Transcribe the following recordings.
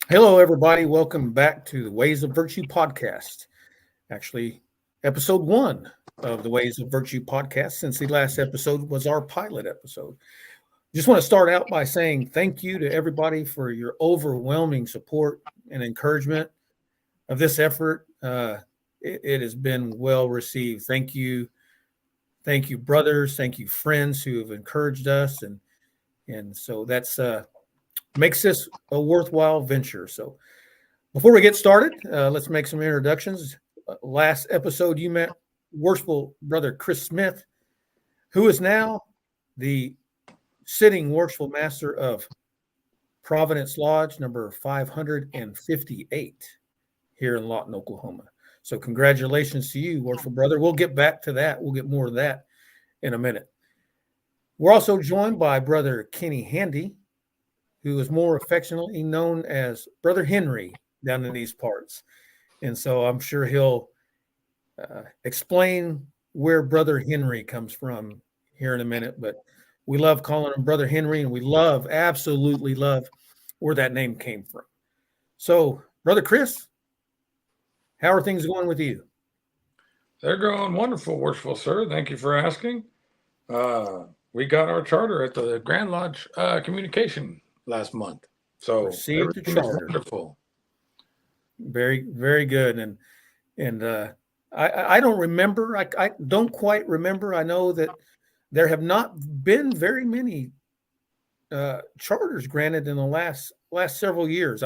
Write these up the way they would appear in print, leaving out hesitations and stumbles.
Hello, everybody. Welcome back to the Ways of Virtue podcast. Actually, episode one of the Ways of Virtue podcast, since the last episode was our pilot episode. Just want to start out by saying thank you to everybody for your overwhelming support and encouragement of this effort. It has been well received. Thank you. Thank you, brothers. Thank you, friends who have encouraged us. And so that's makes this a worthwhile venture. So before we get started, let's make some introductions. Last episode, you met worshipful brother Chris Smith, who is now the sitting worshipful master of Providence Lodge number 558 here in Lawton, Oklahoma. So congratulations to you, worshipful brother. We'll get back to that. We'll get more of that in a minute. We're also joined by brother Kenny Handy, who is more affectionately known as Brother Henry down in these parts. And so I'm sure he'll explain where Brother Henry comes from here in a minute. But we love calling him Brother Henry, and we absolutely love where that name came from. So, Brother Chris, how are things going with you? They're going wonderful, worshipful sir. Thank you for asking. We got our charter at the Grand Lodge Communication last month. So Received the everything is charter. wonderful. Very, very good. And I don't remember. I don't quite remember. I know that there have not been very many charters granted in the last several years.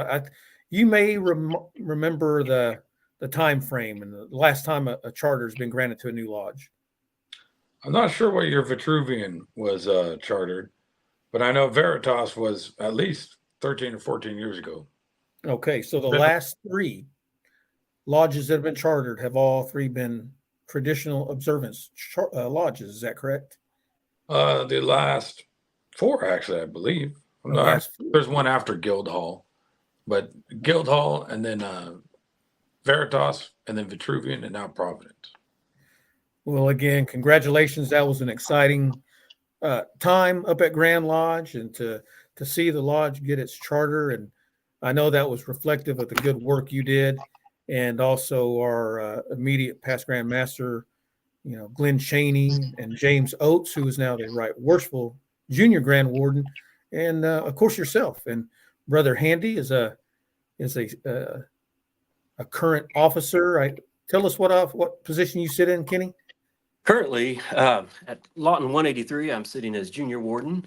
You may remember the time frame and the last time a charter has been granted to a new lodge. I'm not sure what year Vitruvian was chartered, but I know Veritas was at least 13 or 14 years ago. Okay, so the last three lodges that have been chartered have all three been traditional observance lodges. Is that correct? The last four, actually, I believe. There's one after Guildhall, but Guildhall and then Veritas and then Vitruvian and now Providence. Well, again, congratulations. That was an exciting time up at Grand Lodge, and to see the lodge get its charter. And I know that was reflective of the good work you did, and also our immediate past Grand Master, Glenn Cheney and James Oates, who is now the Right Worshipful Junior Grand Warden, and of course yourself. And Brother Handy is a current officer. Tell us what position you sit in, Kenny. Currently, at Lawton 183, I'm sitting as Junior Warden.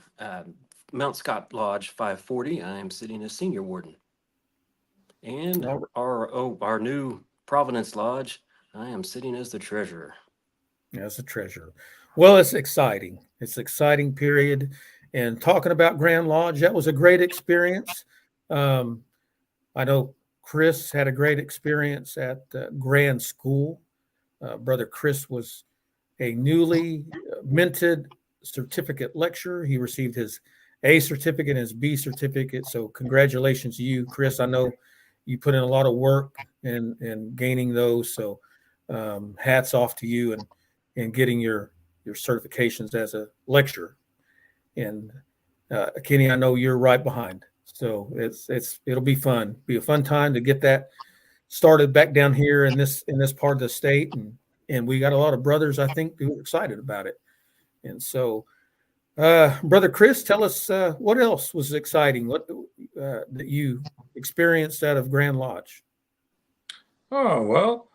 Mount Scott Lodge 540, I am sitting as Senior Warden. And our new Providence Lodge, I am sitting as the Treasurer. As the Treasurer. Well, it's exciting. It's an exciting period. And talking about Grand Lodge, that was a great experience. I know Chris had a great experience at Grand School. Brother Chris was a newly minted certificate lecturer. He received his A certificate and his B certificate. So congratulations to you, Chris. I know you put in a lot of work in gaining those. So hats off to you and getting your certifications as a lecturer. And Kenny, I know you're right behind. So it'll be fun. Be a fun time to get that started back down here in this part of the state. And we got a lot of brothers, I think, who are excited about it. And so, Brother Chris, tell us what else was exciting, what that you experienced out of Grand Lodge. Oh, well,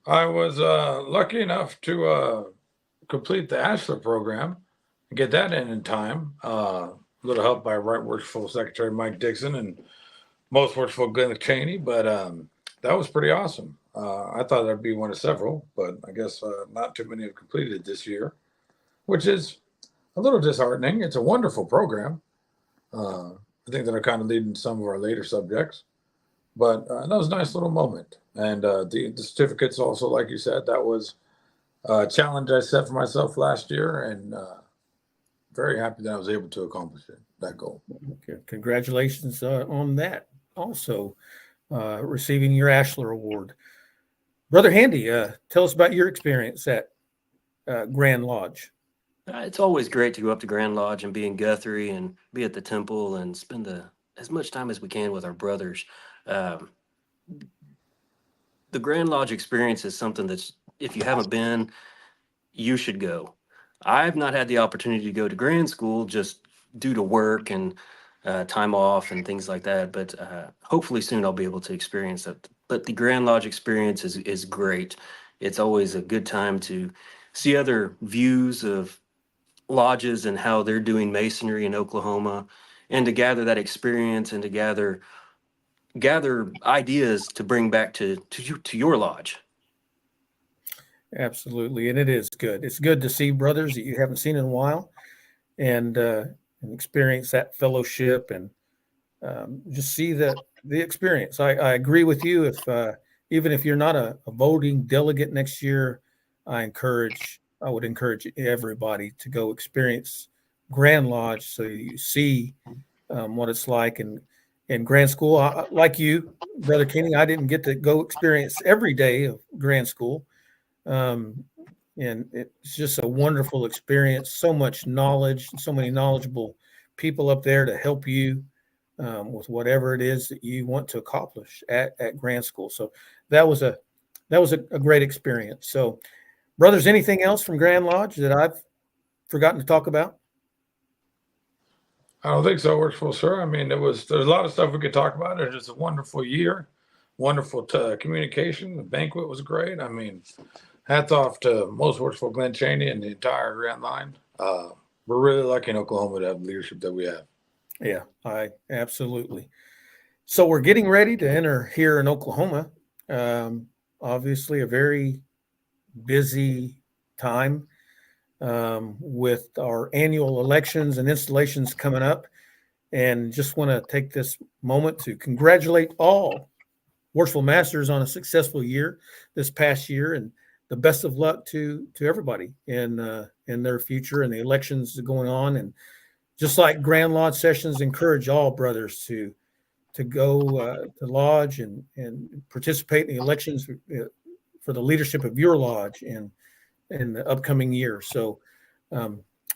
I was lucky enough to complete the Ashler program and get that in time. A little help by Right Worshipful Secretary Mike Dixon and Most Worshipful Glenn Cheney, but that was pretty awesome. I thought I'd be one of several, but I guess not too many have completed it this year, which is a little disheartening. It's a wonderful program. I think that are kind of leading some of our later subjects, but that was a nice little moment. And the certificates also, like you said, that was a challenge I set for myself last year, and very happy that I was able to accomplish that goal. Okay. Congratulations on that. Also, receiving your Ashler Award. Brother Handy, tell us about your experience at Grand Lodge. It's always great to go up to Grand Lodge and be in Guthrie and be at the temple and spend the as much time as we can with our brothers. Um, the Grand Lodge experience is something that's, if you haven't been, you should go. I've not had the opportunity to go to Grand School just due to work and time off and things like that. But hopefully soon I'll be able to experience that. But the Grand Lodge experience is great. It's always a good time to see other views of lodges and how they're doing masonry in Oklahoma, and to gather that experience and to gather ideas to bring back to your lodge. Absolutely, and it is good. It's good to see brothers that you haven't seen in a while, and experience that fellowship, and just see the experience. I agree with you. If even if you're not a voting delegate next year, I would encourage everybody to go experience Grand Lodge so you see what it's like. And in Grand School, like you, Brother Kenny, I didn't get to go experience every day of Grand School. Um, and it's just a wonderful experience. So much knowledge, so many knowledgeable people up there to help you with whatever it is that you want to accomplish at Grand School. So that was a great experience. So, brothers, anything else from Grand Lodge that I've forgotten to talk about? I don't think so, Worshipful Sir. I mean, there's a lot of stuff we could talk about. It was a wonderful year, wonderful communication. The banquet was great. I mean, hats off to most Worshipful Glenn Cheney and the entire Grand Line. We're really lucky in Oklahoma to have the leadership that we have. Yeah, I absolutely. So we're getting ready to enter here in Oklahoma. Obviously, a very busy time with our annual elections and installations coming up. And just want to take this moment to congratulate all Worshipful Masters on a successful year this past year, and the best of luck to everybody in their future and the elections going on. And just like Grand Lodge sessions, encourage all brothers to go to lodge and participate in the elections for the leadership of your lodge in the upcoming year. So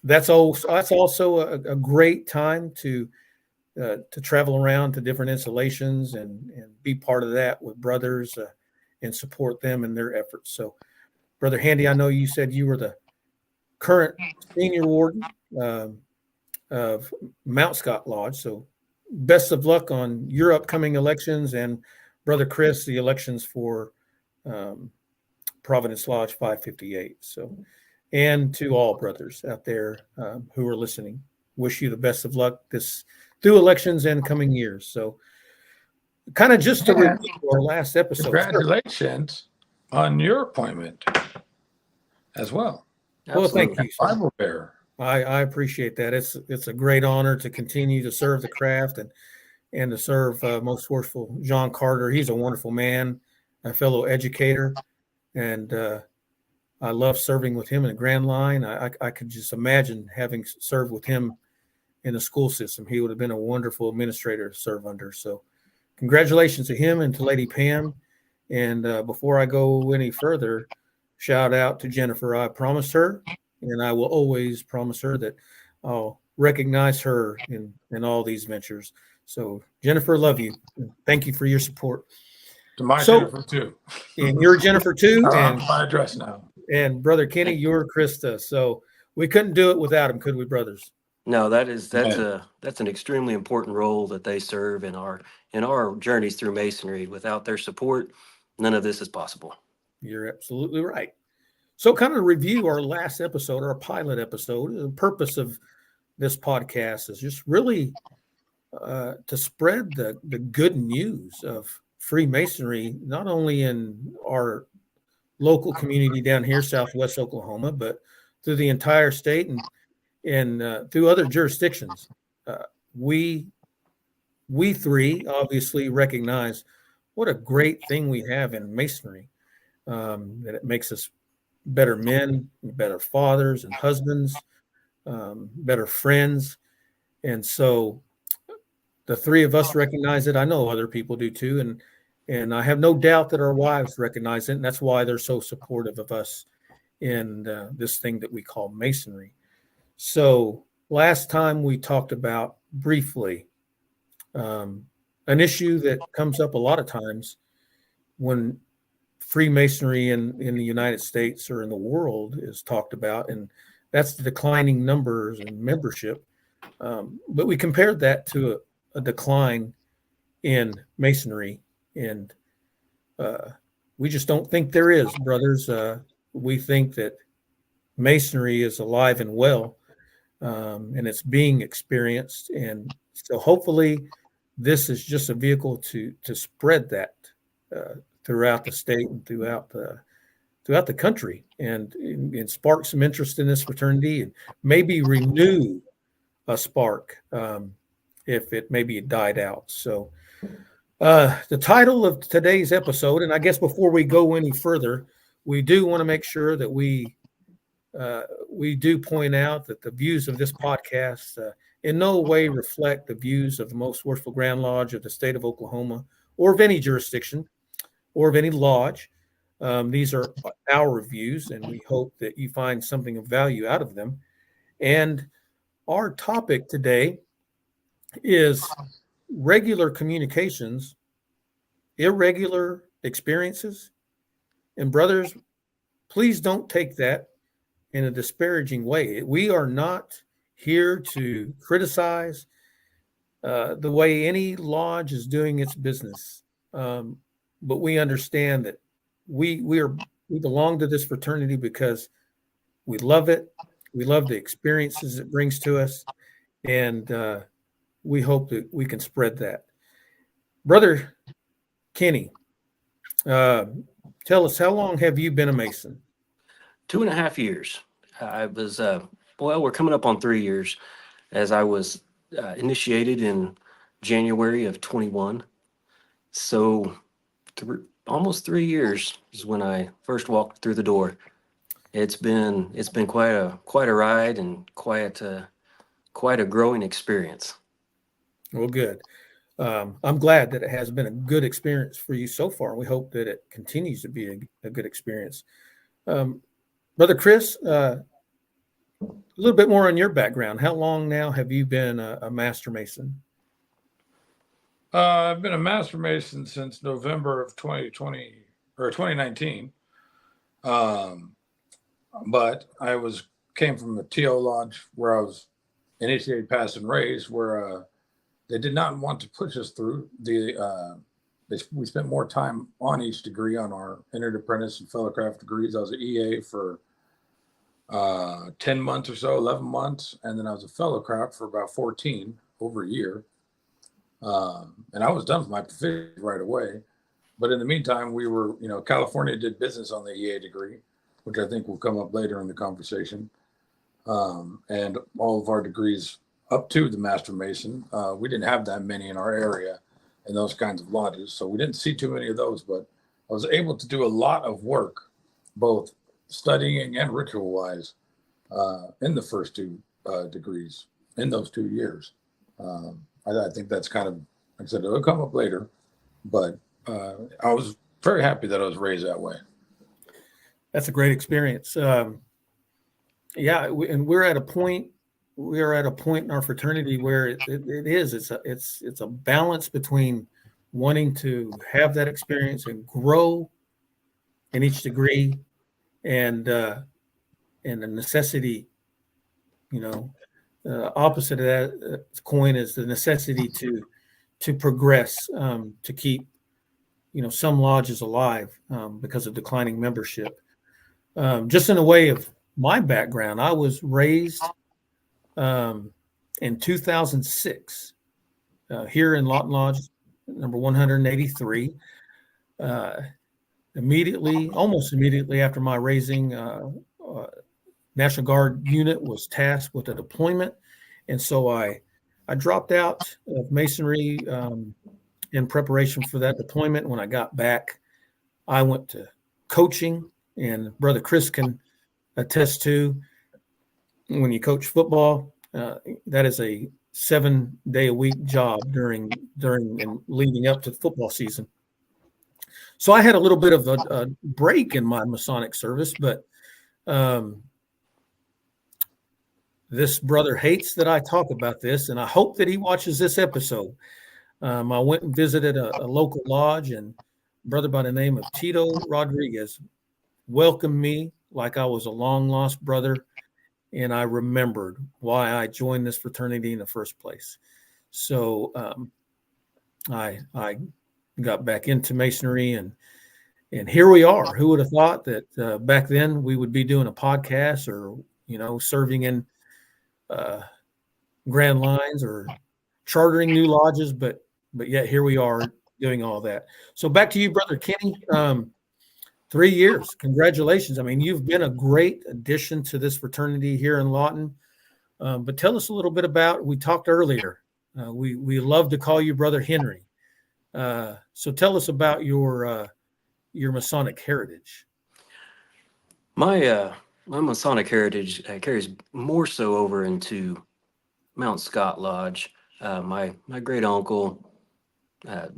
that's also a great time to travel around to different installations and be part of that with brothers and support them in their efforts. So, Brother Handy, I know you said you were the current senior warden of Mount Scott Lodge. So best of luck on your upcoming elections, and Brother Chris, the elections for Providence Lodge 558. So, and to all brothers out there who are listening, wish you the best of luck through elections and coming years. So, kind of just to review our last episode. Congratulations on your appointment as well. Well, thank you. Bible bearer. I appreciate that. It's a great honor to continue to serve the craft and to serve Most Worshipful John Carter. He's a wonderful man, a fellow educator, and I love serving with him in the Grand Line. I could just imagine having served with him in the school system. He would have been a wonderful administrator to serve under. So congratulations to him and to Lady Pam. And before I go any further, shout out to Jennifer. I promised her, and I will always promise her that I'll recognize her in all these ventures. So Jennifer, love you. Thank you for your support. To my Jennifer too. And you're Jennifer too. And my address now. And Brother Kenny, you're Krista. So we couldn't do it without him, could we, brothers? No, that's an extremely important role that they serve in our journeys through masonry. Without their support, none of this is possible. You're absolutely right. So, kind of review our last episode, our pilot episode. The purpose of this podcast is just really to spread the good news of Freemasonry, not only in our local community down here, Southwest Oklahoma, but through the entire state and through other jurisdictions. We three obviously recognize what a great thing we have in Masonry, that it makes us better men, better fathers and husbands, better friends. And so the three of us recognize it. I know other people do too. And I have no doubt that our wives recognize it. And that's why they're so supportive of us in this thing that we call Masonry. So last time we talked about briefly An issue that comes up a lot of times when Freemasonry in the United States or in the world is talked about, and that's the declining numbers and membership. But we compared that to a decline in Masonry, and we just don't think there is, brothers. We think that Masonry is alive and well, and it's being experienced. And so hopefully this is just a vehicle to spread that throughout the state and throughout the country, and spark some interest in this fraternity, and maybe renew a spark if it maybe died out. So the title of today's episode, and I guess before we go any further, we do want to make sure that we do point out that the views of this podcast in no way reflect the views of the Most Worshipful Grand Lodge of the state of Oklahoma, or of any jurisdiction, or of any lodge. These are our views, and we hope that you find something of value out of them. And our topic today is regular communications, irregular experiences. And brothers, please don't take that in a disparaging way. We are not here to criticize the way any lodge is doing its business. But we understand that we belong to this fraternity because we love it. We love the experiences it brings to us, and we hope that we can spread that. Brother Kenny, tell us, how long have you been a Mason? 2.5 years. I was, we're coming up on 3 years, as I was initiated in January of 21. So almost 3 years is when I first walked through the door. It's been quite a ride, and quite a growing experience. Well, good. I'm glad that it has been a good experience for you so far. We hope that it continues to be a good experience. Brother Chris, a little bit more on your background. How long now have you been a Master Mason? I've been a Master Mason since November of 2020 or 2019. But I came from a TO lodge where I was initiated, passed, and raised, where they did not want to push us through. We spent more time on each degree on our entered apprentice and fellowcraft degrees. I was an EA for 10 months or so, 11 months, and then I was a fellowcraft for about 14, over a year. And I was done with my proficiency right away. But in the meantime, we were, California did business on the EA degree, which I think will come up later in the conversation. And all of our degrees up to the Master Mason, we didn't have that many in our area in those kinds of lodges. So we didn't see too many of those, but I was able to do a lot of work, both studying and ritual wise, in the first two degrees in those 2 years. I think that's kind of, like I said, it'll come up later, but I was very happy that I was raised that way. That's a great experience. And we're at a point in our fraternity where it's a balance between wanting to have that experience and grow in each degree, and the necessity, opposite of that coin is the necessity to progress, to keep some lodges alive because of declining membership. Just in a way of my background, I was raised in 2006 here in Lawton Lodge, number 183. Almost immediately after my raising, National Guard unit was tasked with a deployment, and so I dropped out of Masonry in preparation for that deployment. When I got back, I went to coaching, and Brother Chris can attest to, when you coach football, that is a 7-day-a-week job during and leading up to the football season. So I had a little bit of a break in my Masonic service, but this brother hates that I talk about this, and I hope that he watches this episode. I went and visited a local lodge, and a brother by the name of Tito Rodriguez welcomed me like I was a long lost brother, and I remembered why I joined this fraternity in the first place. So I got back into Masonry, and here we are. Who would have thought that back then we would be doing a podcast, or serving in uh, Grand Lines, or chartering new lodges, but yet here we are doing all that. So back to you, Brother Kenny. 3 years. Congratulations. I mean, you've been a great addition to this fraternity here in Lawton. But tell us a little bit about, we talked earlier. We love to call you Brother Henry. So tell us about your Masonic heritage. My Masonic heritage carries more so over into Mount Scott Lodge. My great uncle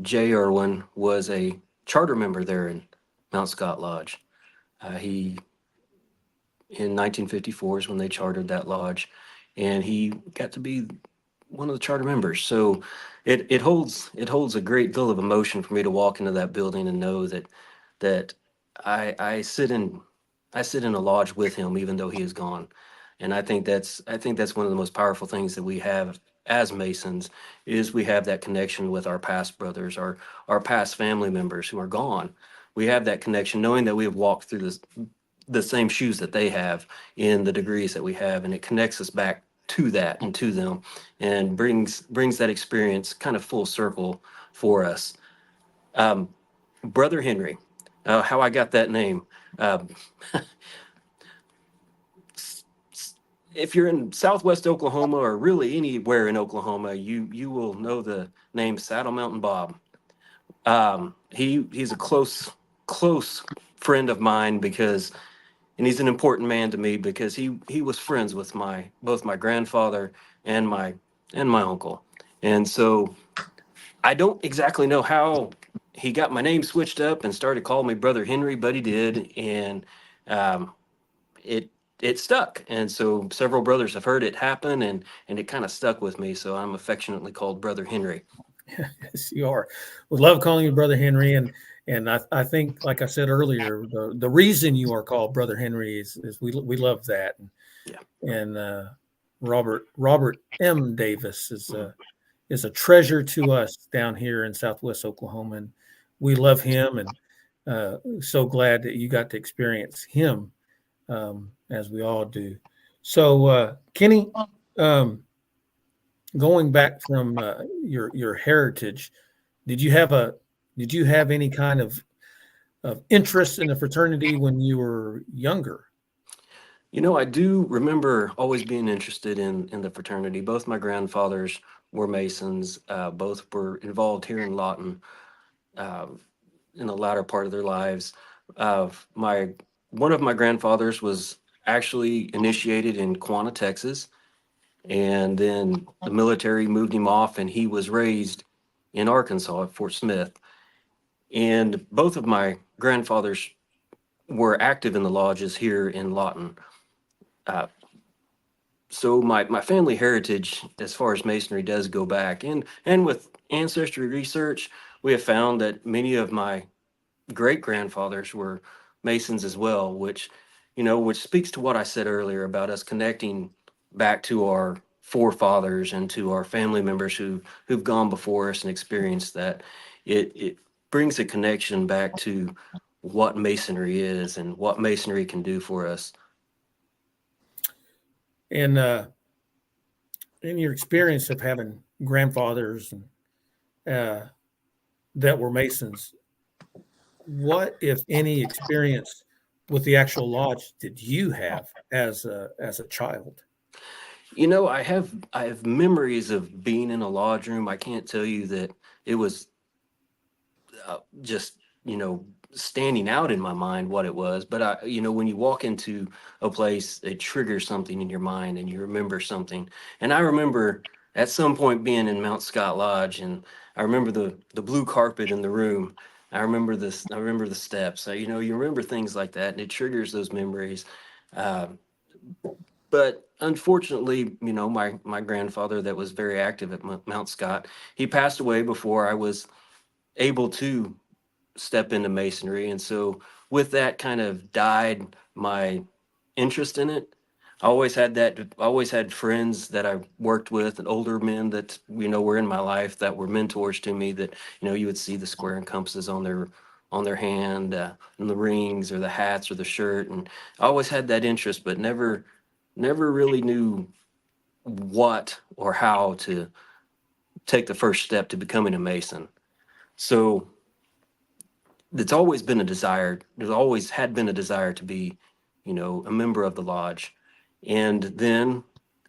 Jay Irwin was a charter member there in Mount Scott Lodge. He in 1954 is when they chartered that lodge, and he got to be one of the charter members. So it holds a great deal of emotion for me to walk into that building and know that I sit in a lodge with him, even though he is gone. And I think that's one of the most powerful things that we have as Masons, is we have that connection with our past brothers, our past family members who are gone. We have that connection, knowing that we have walked through the same shoes that they have in the degrees that we have, and it connects us back to that and to them, and brings that experience kind of full circle for us. Um, Brother Henry, how I got that name. Um, if you're in Southwest Oklahoma, or really anywhere in Oklahoma, you will know the name Saddle Mountain Bob. He's a close friend of mine, and he's an important man to me because he was friends with both my grandfather and my uncle. And so I don't exactly know how he got my name switched up and started calling me Brother Henry, but he did, and um, it it stuck. And so several brothers have heard it happen, and it kind of stuck with me. So I'm affectionately called Brother Henry. Yes, you are. We love calling you Brother Henry, and I think, like I said earlier, the reason you are called Brother Henry is we love that. Yeah. And Robert M. Davis Mhm. is a treasure to us down here in Southwest Oklahoma, and we love him, and so glad that you got to experience him, as we all do. So, Kenny, um, going back from your heritage, did you have a did you have any kind of interest in the fraternity when you were younger? I do remember always being interested in the fraternity. Both my grandfathers were Masons. Both were involved here in Lawton uh, in the latter part of their lives. My One of my grandfathers was actually initiated in Quanah, Texas, and then the military moved him off, and he was raised in Arkansas at Fort Smith. And both of my grandfathers were active in the lodges here in Lawton. Uh, so my family heritage as far as masonry does go back, and with ancestry research, we have found that many of my great grandfathers were masons as well, which speaks to what I said earlier about us connecting back to our forefathers and to our family members who've gone before us and experienced that. It brings a connection back to what masonry is and what masonry can do for us. And in your experience of having grandfathers uh, that were Masons, what, if any, experience with the actual lodge did you have as a child? I have memories of being in a lodge room. I can't tell you that it was just standing out in my mind what it was, but when you walk into a place, it triggers something in your mind and you remember something. And I remember at some point being in Mount Scott Lodge, and I remember the blue carpet in the room. I remember the steps. You remember things like that, and it triggers those memories. uh, But unfortunately, my grandfather that was very active at Mount Scott, he passed away before I was able to step into masonry. And so with that kind of died my interest in it. I always had friends that I worked with and older men that, were in my life that were mentors to me that, you would see the square and compasses on their hand, and the rings or the hats or the shirt. And I always had that interest, but never really knew what or how to take the first step to becoming a Mason. So it's always been a desire. There's always had been a desire to be, a member of the lodge. And then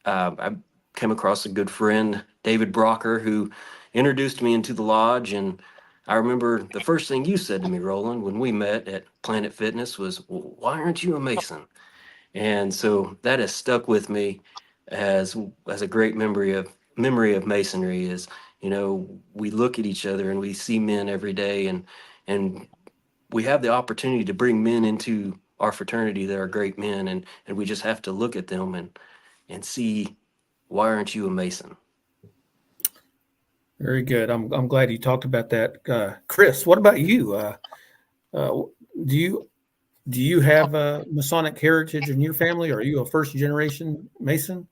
I came across a good friend, David Brocker, who introduced me into the lodge. And I remember the first thing you said to me, Roland, when we met at Planet Fitness was, "Well, why aren't you a Mason?" And so that has stuck with me as a great memory of masonry. Is, we look at each other and we see men every day, and we have the opportunity to bring men into our fraternity that are great men, and we just have to look at them and see, why aren't you a Mason? Very good. I'm glad you talked about that, Chris. What about you? Uh, do you have a Masonic heritage in your family? Are you a first generation Mason?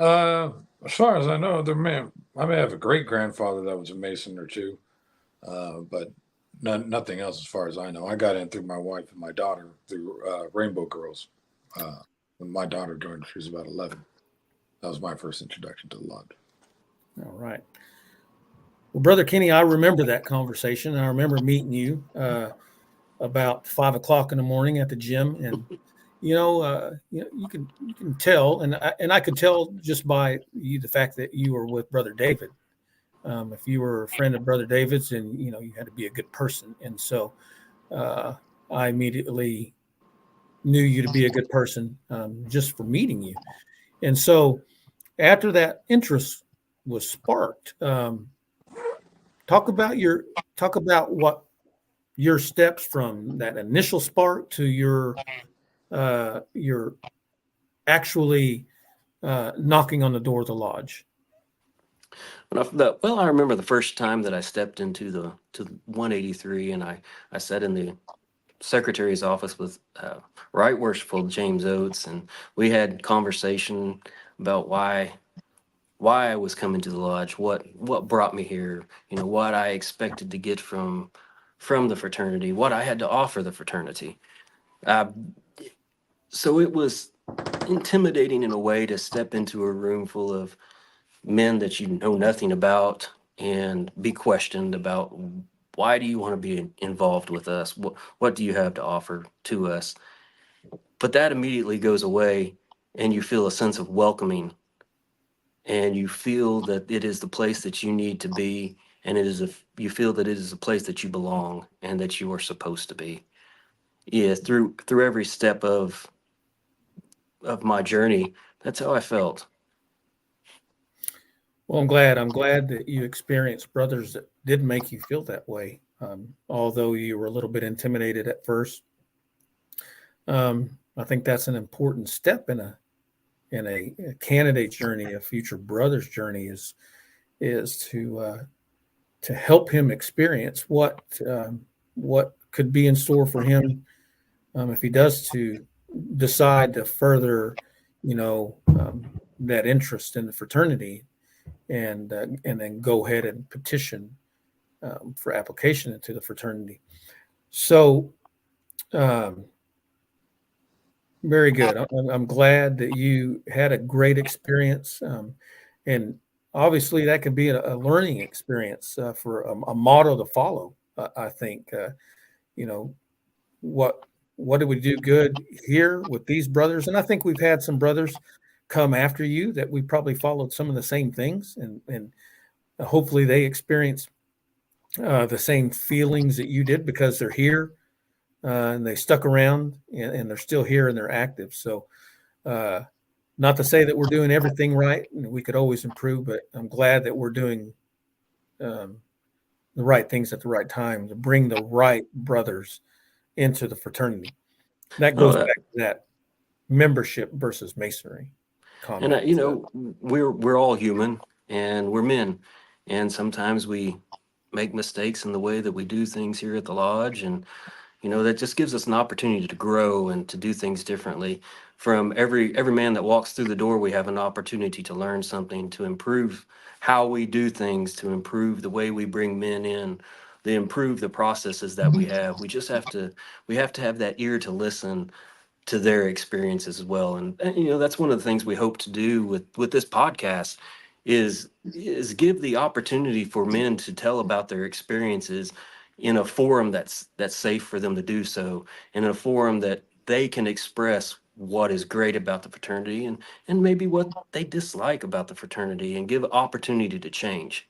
As far as I know, I may have a great grandfather that was a Mason or two, but nothing else as far as I know. I got in through my wife and my daughter through Rainbow Girls. When my daughter joined, she was about 11. That was my first introduction to the lodge. All right. Well, Brother Kenny, I remember that conversation. I remember meeting you about 5 o'clock in the morning at the gym, and you can tell, and I could tell just by you the fact that you were with Brother David. If you were a friend of Brother David's, and you had to be a good person, and so I immediately knew you to be a good person just for meeting you. And so after that interest was sparked, talk about what your steps from that initial spark to your actually knocking on the door of the lodge. Well, I remember the first time that I stepped to 183, and I sat in the secretary's office with Right Worshipful James Oates, and we had conversation about why I was coming to the lodge, what brought me here, what I expected to get from the fraternity, what I had to offer the fraternity. Uh, so it was intimidating in a way to step into a room full of men that you know nothing about and be questioned about, why do you want to be involved with us? What do you have to offer to us? But that immediately goes away, and you feel a sense of welcoming, and you feel that it is the place that you need to be, and you feel that it is a place that you belong and that you are supposed to be. Yeah, through every step of my journey, that's how I felt. Well, I'm glad that you experienced brothers that did make you feel that way, although you were a little bit intimidated at first. I think that's an important step in a candidate journey, a future brother's journey, is to help him experience what could be in store for him if he does to decide to further, that interest in the fraternity, and then go ahead and petition for application into the fraternity. So, um, very good. I'm glad that you had a great experience, and obviously that could be a learning experience for a model to follow. I think you know what what did we do good here with these brothers, and I think we've had some brothers come after you that we probably followed some of the same things, and hopefully they experience the same feelings that you did because they're here and they stuck around, and they're still here and they're active. So, uh, not to say that we're doing everything right, and we could always improve, but I'm glad that we're doing um, the right things at the right time to bring the right brothers into the fraternity. That Oh, goes back to that membership versus Masonry And comment. we're all human, and we're men, and sometimes we make mistakes in the way that we do things here at the lodge, and that just gives us an opportunity to grow and to do things differently. From every man that walks through the door, we have an opportunity to learn something, to improve how we do things, to improve the way we bring men in, to improve the processes that we have. We have to have that ear to listen to their experiences as well. And that's one of the things we hope to do with this podcast is give the opportunity for men to tell about their experiences in a forum that's safe for them to do so, in a forum that they can express what is great about the fraternity, and maybe what they dislike about the fraternity, and give opportunity to change.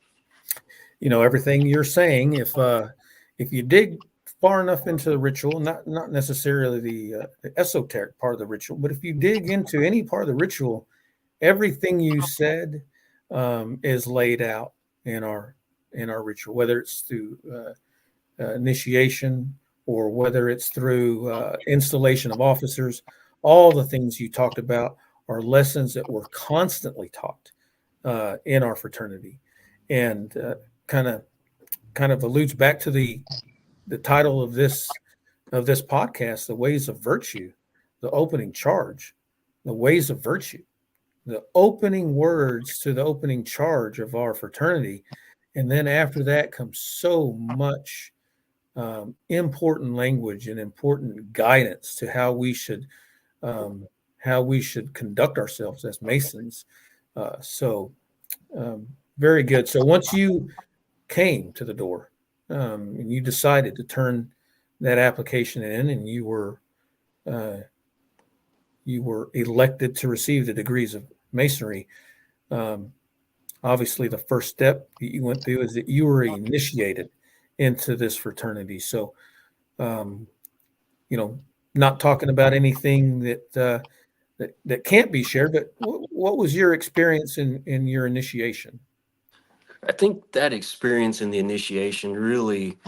Everything you're saying, if you dig far enough into the ritual, not necessarily the esoteric part of the ritual, but if you dig into any part of the ritual, everything you said is laid out in our ritual, whether it's through initiation or whether it's through installation of officers. All the things you talked about are lessons that were constantly taught in our fraternity, and kind of alludes back to the title of this podcast, The Ways of Virtue, the opening charge, the ways of virtue, the opening words to the opening charge of our fraternity. And then after that comes so much important language and important guidance to how we should conduct ourselves as Masons. So very good. So once you came to the door and you decided to turn that application in, and uh, you were elected to receive the degrees of Masonry. Um, Obviously, the first step that you went through is that you were initiated into this fraternity. So, um, you know, not talking about anything that can't be shared, but what was your experience in your initiation? I think that experience in the initiation, really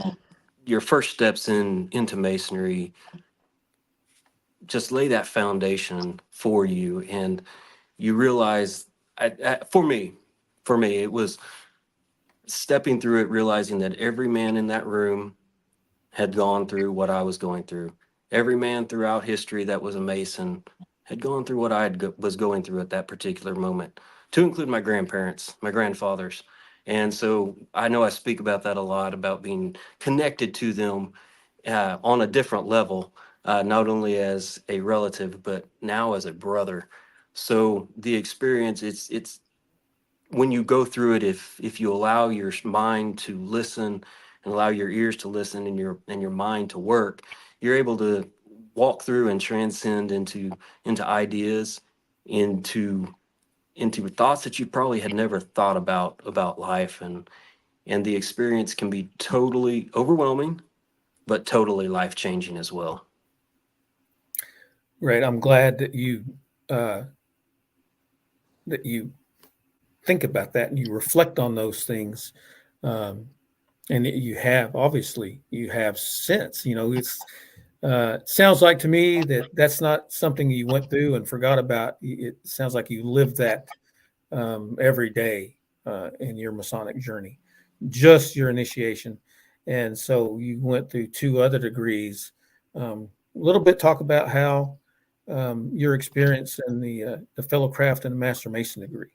your first steps into masonry, just lay that foundation for you, and you realize, for me it was stepping through it, realizing that every man in that room had gone through what I was going through. Every man throughout history that was a Mason had gone through what was going through at that particular moment, to include my grandparents, my grandfathers. And so I know I speak about that a lot, about being connected to them on a different level, not only as a relative, but now as a brother. So the experience, it's when you go through it, if you allow your mind to listen and allow your ears to listen and your mind to work, you're able to walk through and transcend into ideas, into into thoughts that you probably had never thought about life, and the experience can be totally overwhelming, but totally life changing as well. Right. I'm glad uh, that you think about that and you reflect on those things. Um, and you have, obviously you have since, it sounds like to me that that's not something you went through and forgot about. It sounds like you live that every day in your Masonic journey, just your initiation. And so you went through two other degrees. A little bit talk about how your experience in the fellow craft and the master mason degree.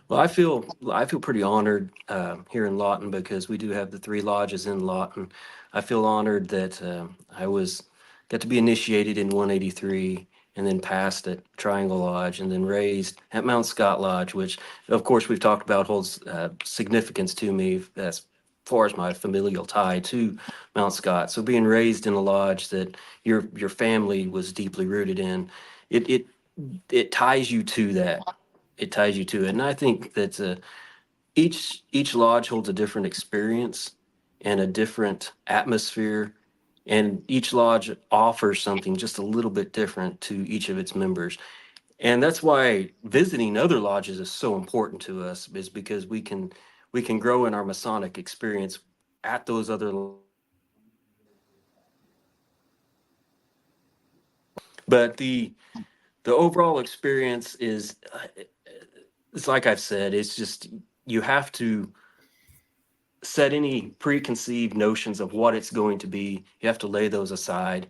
Well, I feel pretty honored here in Lawton, because we do have the three lodges in Lawton. I feel honored that I was got to be initiated in 183, and then passed at Triangle Lodge, and then raised at Mount Scott Lodge, which of course we've talked about holds significance to me as far as my familial tie to Mount Scott. So being raised in a lodge that your family was deeply rooted in, it it it ties you to that. It ties you to it. And I think that each lodge holds a different experience and a different atmosphere, and each lodge offers something just a little bit different to each of its members. And that's why visiting other lodges is so important to us, is because we can grow in our Masonic experience at those other. But the overall experience is, it's like I've said, it's just, you have to set any preconceived notions of what it's going to be. You have to lay those aside,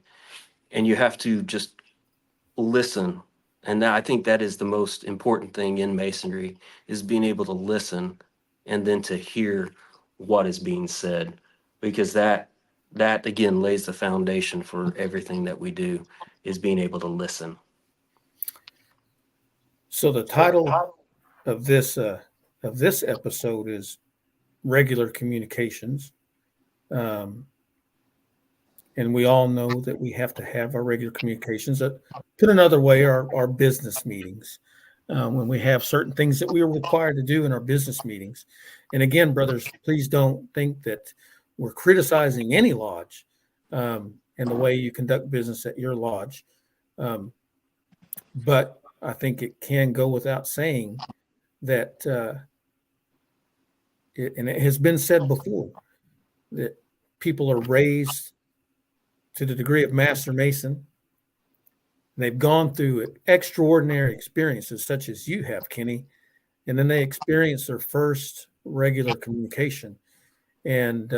and you have to just listen. And I think that is the most important thing in masonry, is being able to listen and then to hear what is being said, because that again lays the foundation for everything that we do, is being able to listen. So the title of this episode is Regular Communications. And we all know that we have to have our regular communications. Put another way, our business meetings, when we have certain things that we are required to do in our business meetings. And again, brothers, please don't think that we're criticizing any lodge and the way you conduct business at your lodge. But I think it can go without saying that, and it has been said before, that people are raised to the degree of Master Mason. They've gone through extraordinary experiences, such as you have, Kenny, and then they experience their first regular communication. And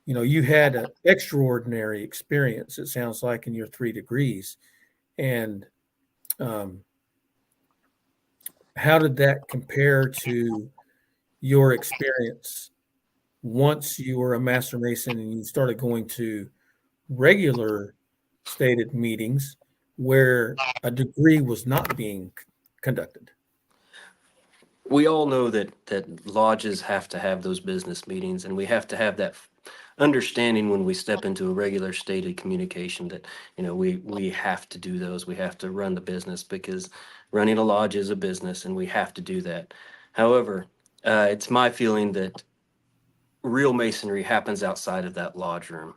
you had an extraordinary experience, it sounds like, in your 3 degrees. And how did that compare to your experience once you were a Master Mason and you started going to regular stated meetings where a degree was not being conducted? We all know that lodges have to have those business meetings, and we have to have that understanding when we step into a regular stated communication, that we have to do those. We have to run the business, because running a lodge is a business, and we have to do that. However, it's my feeling that real masonry happens outside of that lodge room.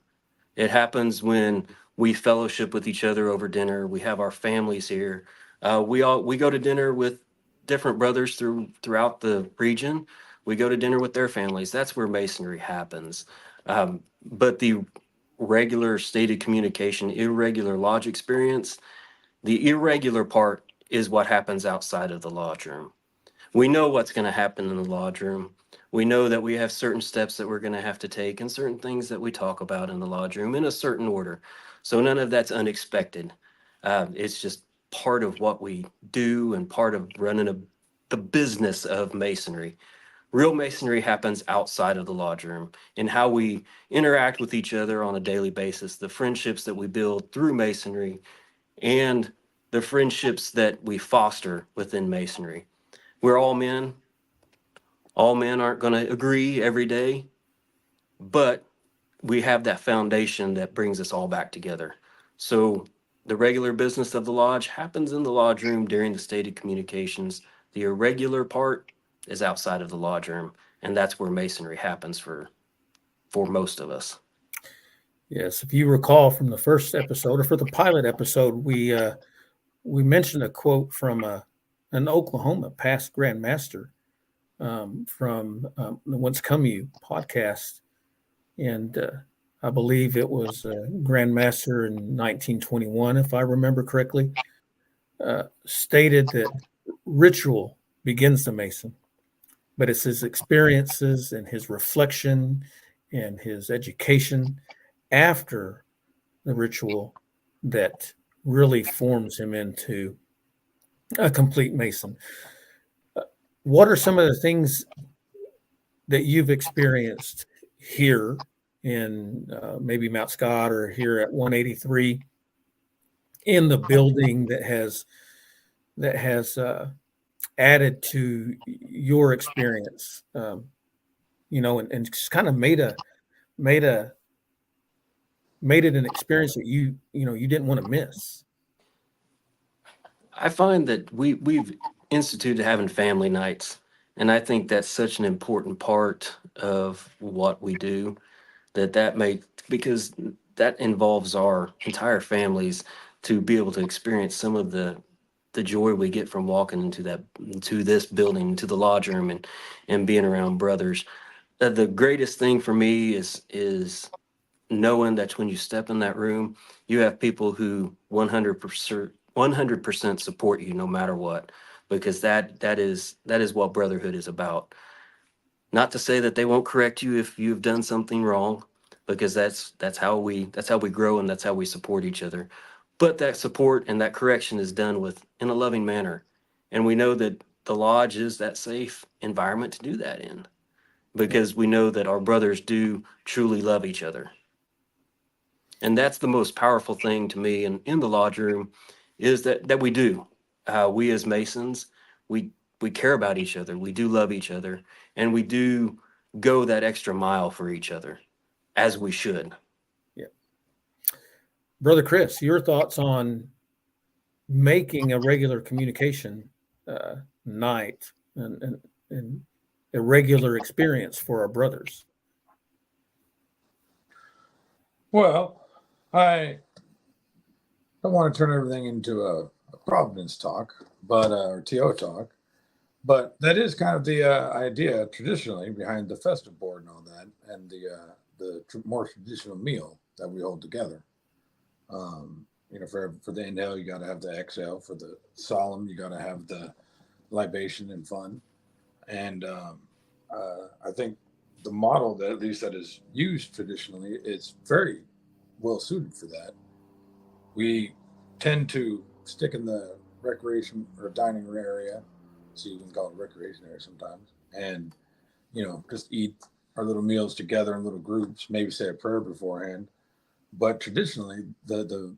It happens when we fellowship with each other over dinner. We have our families here. We go to dinner with different brothers throughout the region. We go to dinner with their families. That's where masonry happens. But the regular stated communication, irregular lodge experience, the irregular part is what happens outside of the lodge room. We know what's going to happen in the lodge room. We know that we have certain steps that we're going to have to take, and certain things that we talk about in the lodge room in a certain order. So none of that's unexpected. It's just part of what we do and part of running the business of masonry. Real masonry happens outside of the lodge room, in how we interact with each other on a daily basis, the friendships that we build through masonry, and the friendships that we foster within masonry. We're all men. All men aren't going to agree every day, but we have that foundation that brings us all back together. So the regular business of the lodge happens in the lodge room during the stated communications. The irregular part is outside of the lodge room, and that's where masonry happens for most of us. Yes, if you recall from the first episode, or for the pilot episode, we mentioned a quote from an Oklahoma past Grand Master from the Whence Come You podcast, and I believe it was Grand Master in 1921, if I remember correctly, stated that ritual begins the Mason, but it's his experiences and his reflection and his education after the ritual that really forms him into a complete Mason. What are some of the things that you've experienced here in maybe Mount Scott or here at 183 in the building that has added to your experience, and just kind of made it an experience that you didn't want to miss? I find that we've instituted having family nights, and I think that's such an important part of what we do, because that involves our entire families, to be able to experience some of the joy we get from walking into this building, to the lodge room, and being around brothers. The greatest thing for me is knowing that when you step in that room, you have people who 100% 100% support you no matter what, because that is what brotherhood is about. Not to say that they won't correct you if you've done something wrong, because that's how we grow, and that's how we support each other. But that support and that correction is done in a loving manner. And we know that the lodge is that safe environment to do that in, because we know that our brothers do truly love each other. And that's the most powerful thing to me in the lodge room, is that we do. We as Masons, we care about each other. We do love each other, and we do go that extra mile for each other, as we should. Yeah. Brother Chris, your thoughts on making a regular communication night and a regular experience for our brothers? Well, I don't want to turn everything into a Providence talk, but or TO talk, but that is kind of the idea traditionally behind the festive board and all that, and the more traditional meal that we hold together. For the inhale, you got to have the exhale. For the solemn, you got to have the libation and fun. And I think the model that at least that is used traditionally is very well suited for that. We tend to stick in the recreation or dining room area, so you can call it recreation area sometimes, and just eat our little meals together in little groups, maybe say a prayer beforehand. But traditionally, the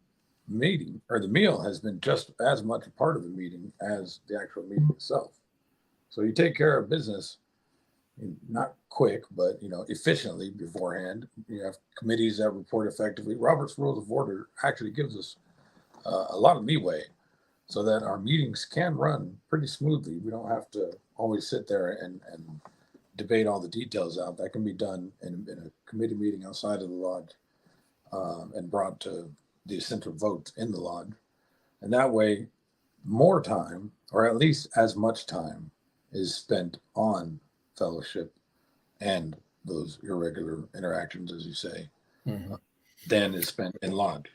meeting or the meal has been just as much a part of the meeting as the actual meeting itself. So you take care of business, not quick, but efficiently beforehand. You have committees that report effectively. Robert's Rules of Order actually gives us a lot of leeway, so that our meetings can run pretty smoothly. We don't have to always sit there and debate all the details out. That can be done in a committee meeting outside of the lodge, and brought to the essential vote in the lodge. And that way, more time, or at least as much time, is spent on fellowship and those irregular interactions, as you say, than is spent in lodge.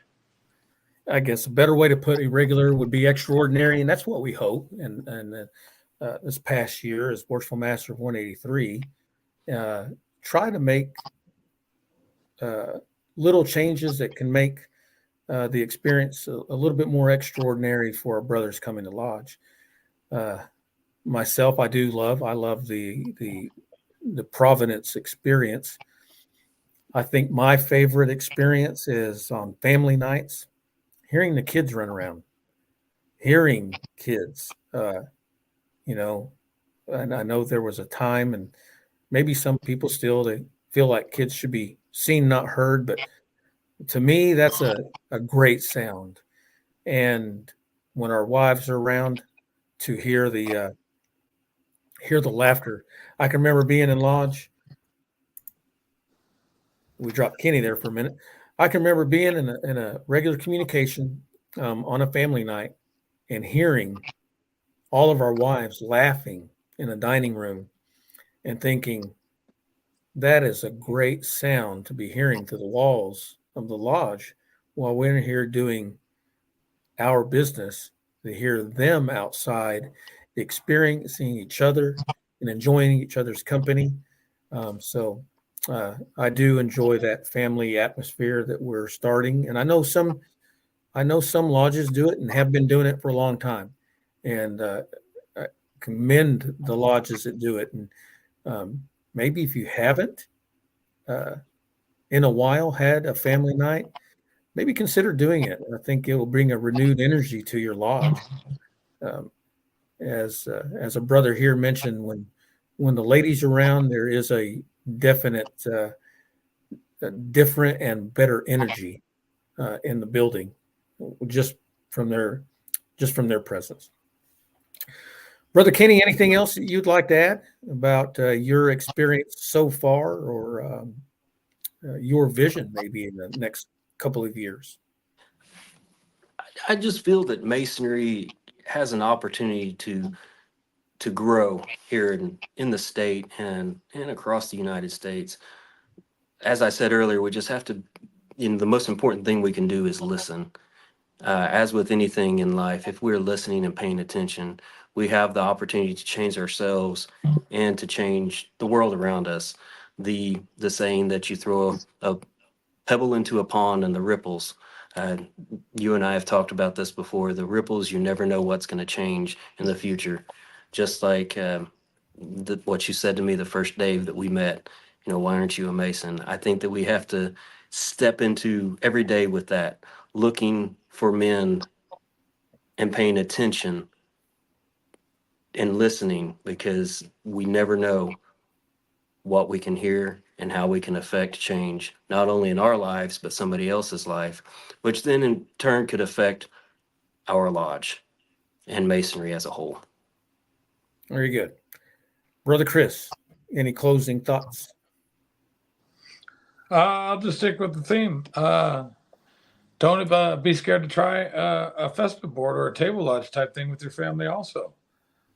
I guess a better way to put irregular would be extraordinary, and that's what we hope. And this past year, as Worshipful Master of 183, try to make little changes that can make the experience a little bit more extraordinary for our brothers coming to lodge. Myself, I love the Providence experience. I think my favorite experience is on family nights, hearing the kids run around, hearing kids, and I know there was a time, and maybe some people still, they feel like kids should be seen, not heard, but to me, that's a great sound. And when our wives are around, to hear the laughter. I can remember being in lodge. We dropped Kenny there for a minute. I can remember being in a regular communication on a family night and hearing all of our wives laughing in a dining room and thinking, that is a great sound to be hearing through the walls of the lodge while we're here doing our business, to hear them outside experiencing each other and enjoying each other's company. So I do enjoy that family atmosphere that we're starting. And I know some lodges do it and have been doing it for a long time. And I commend the lodges that do it. And maybe if you haven't in a while had a family night, maybe consider doing it. I think it will bring a renewed energy to your lodge. As a brother here mentioned, when the ladies are around, there is a definite different and better energy in the building, just from their presence. Brother Kenny, anything else that you'd like to add about your experience so far, or your vision maybe in the next couple of years? I just feel that Masonry has an opportunity to grow here in the state and across the United States. As I said earlier, we just have to, the most important thing we can do is listen. As with anything in life, if we're listening and paying attention, we have the opportunity to change ourselves and to change the world around us. The saying that you throw a pebble into a pond and the ripples. Uh, you and I have talked about this before. The ripples, you never know what's going to change in the future. Just like what you said to me the first day that we met, why aren't you a Mason? I think that we have to step into every day with that, looking for men and paying attention and listening, because we never know what we can hear and how we can affect change, not only in our lives, but somebody else's life, which then in turn could affect our lodge and masonry as a whole. Very good. Brother Chris, any closing thoughts? I'll just stick with the theme. Don't be scared to try a festival board or a table lodge type thing with your family also.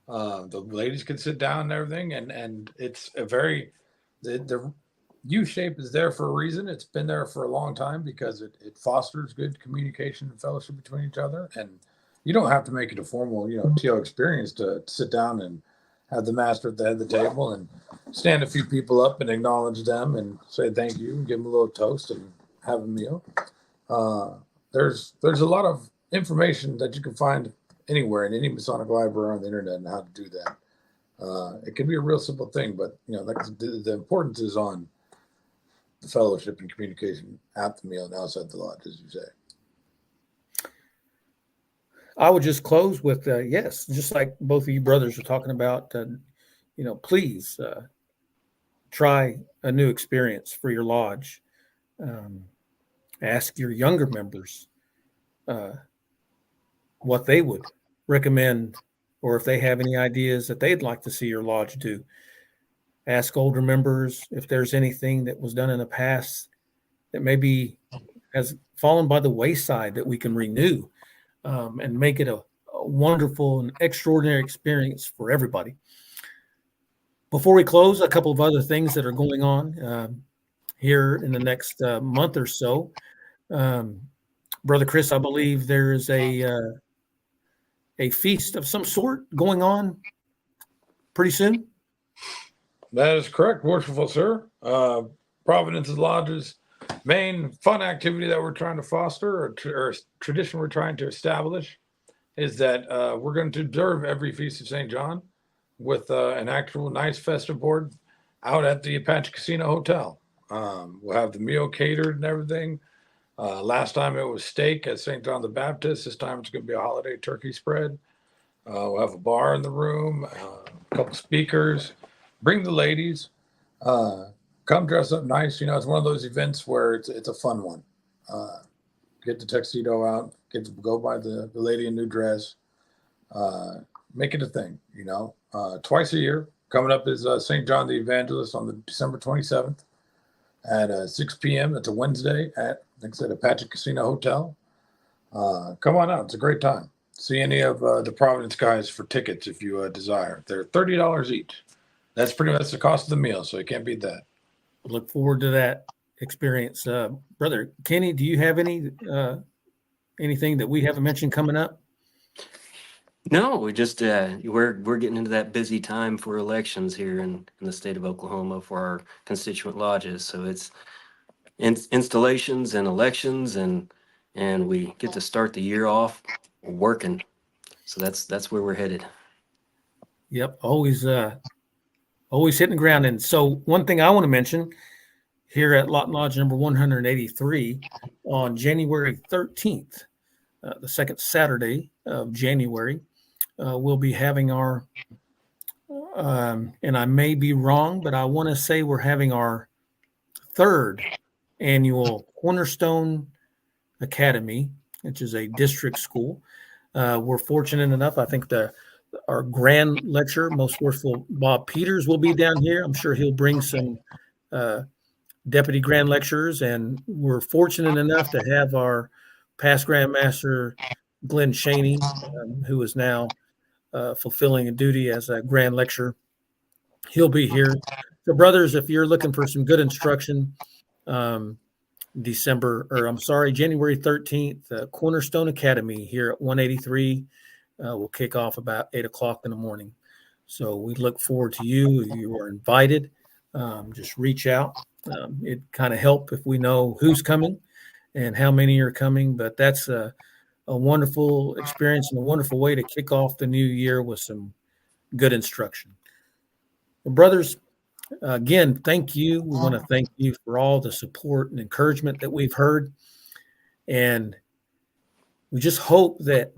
The ladies can sit down and everything, and it's a very the U shape is there for a reason. It's been there for a long time because it fosters good communication and fellowship between each other. And you don't have to make it a formal, TO experience to sit down and have the master at the head of the table and stand a few people up and acknowledge them and say thank you and give them a little toast and have a meal. There's a lot of information that you can find anywhere in any Masonic library on the internet and how to do that. It can be a real simple thing, but the importance is on the fellowship and communication at the meal and outside the lodge, as you say. I would just close with yes, just like both of you brothers are talking about. Please try a new experience for your lodge. Ask your younger members what they would recommend, or if they have any ideas that they'd like to see your lodge do. Ask older members if there's anything that was done in the past that maybe has fallen by the wayside that we can renew and make it a wonderful and extraordinary experience for everybody. Before we close, a couple of other things that are going on here in the next month or so. Brother Chris, I believe there is a feast of some sort going on pretty soon. That is correct, worshipful sir. Providence Lodge's main fun activity that we're trying to foster, or tradition we're trying to establish, is that we're going to observe every Feast of St. John with an actual nice festive board out at the Apache Casino Hotel. We'll have the meal catered and everything. Last time it was steak at St. John the Baptist. This time it's going to be a holiday turkey spread. We'll have a bar in the room, a couple speakers. Bring the ladies. Come dress up nice. It's one of those events where it's a fun one. Get the tuxedo out. Get to go by the lady in new dress. Make it a thing. Twice a year. Coming up is St. John the Evangelist on the December 27th at 6 p.m. It's a Wednesday at, like I said, Apache Casino Hotel. Come on out. It's a great time. See any of the Providence guys for tickets if you desire. They're $30 each. That's pretty much the cost of the meal, so you can't beat that. Look forward to that experience. Brother Kenny, do you have anything that we haven't mentioned coming up? No, we just we're getting into that busy time for elections here in the state of Oklahoma for our constituent lodges. So it's installations and elections, and we get to start the year off working. So that's where we're headed. Yep, always hitting the ground. And so one thing I want to mention here at Lot Lodge number 183 on January 13th, the second Saturday of January, we'll be having our, and I may be wrong, but I want to say we're having our third annual Cornerstone Academy, which is a district school. We're fortunate enough, I think our grand lecturer, most worshipful Bob Peters, will be down here. I'm sure he'll bring some deputy grand lecturers, and we're fortunate enough to have our past Grand Master Glenn Shaney, who is now fulfilling a duty as a grand lecturer. He'll be here. So, brothers, if you're looking for some good instruction, January 13th, Cornerstone Academy here at 183 will kick off about 8 o'clock in the morning. So we look forward to you. You are invited. Just reach out. It kind of help if we know who's coming and how many are coming. But that's a wonderful experience and a wonderful way to kick off the new year with some good instruction. Well, brothers, again, thank you. We want to thank you for all the support and encouragement that we've heard. And we just hope that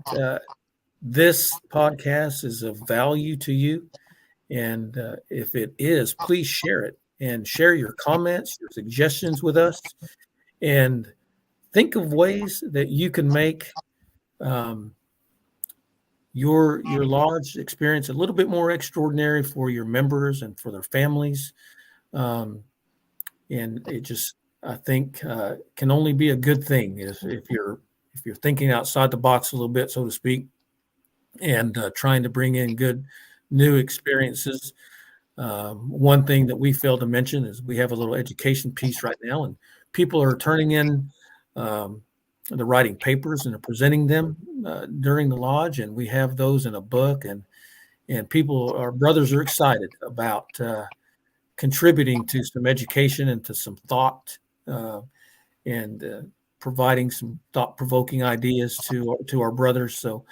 this podcast is of value to you. And if it is, please share it and share your comments, your suggestions with us. And think of ways that you can make your lodge experience a little bit more extraordinary for your members and for their families. And it just, I think, can only be a good thing if you're thinking outside the box a little bit, so to speak, and trying to bring in good new experiences. One thing that we failed to mention is we have a little education piece right now, and people are turning in the writing papers and are presenting them during the lodge, and we have those in a book, and our brothers are excited about contributing to some education and to some thought and providing some thought-provoking ideas to our brothers. So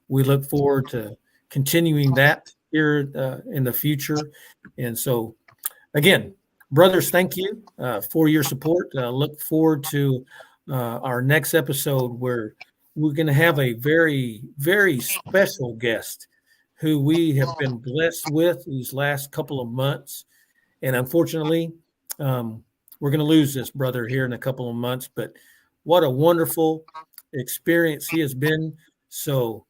we look forward to continuing that here in the future. And so, again, brothers, thank you for your support. Look forward to our next episode, where we're going to have a very, very special guest who we have been blessed with these last couple of months. And unfortunately, we're going to lose this brother here in a couple of months, but what a wonderful experience he has been. So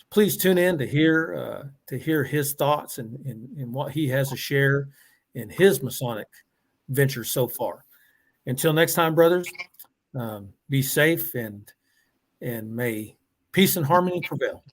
please tune in to hear his thoughts and what he has to share in his Masonic venture so far. Until next time, brothers, be safe and may peace and harmony prevail.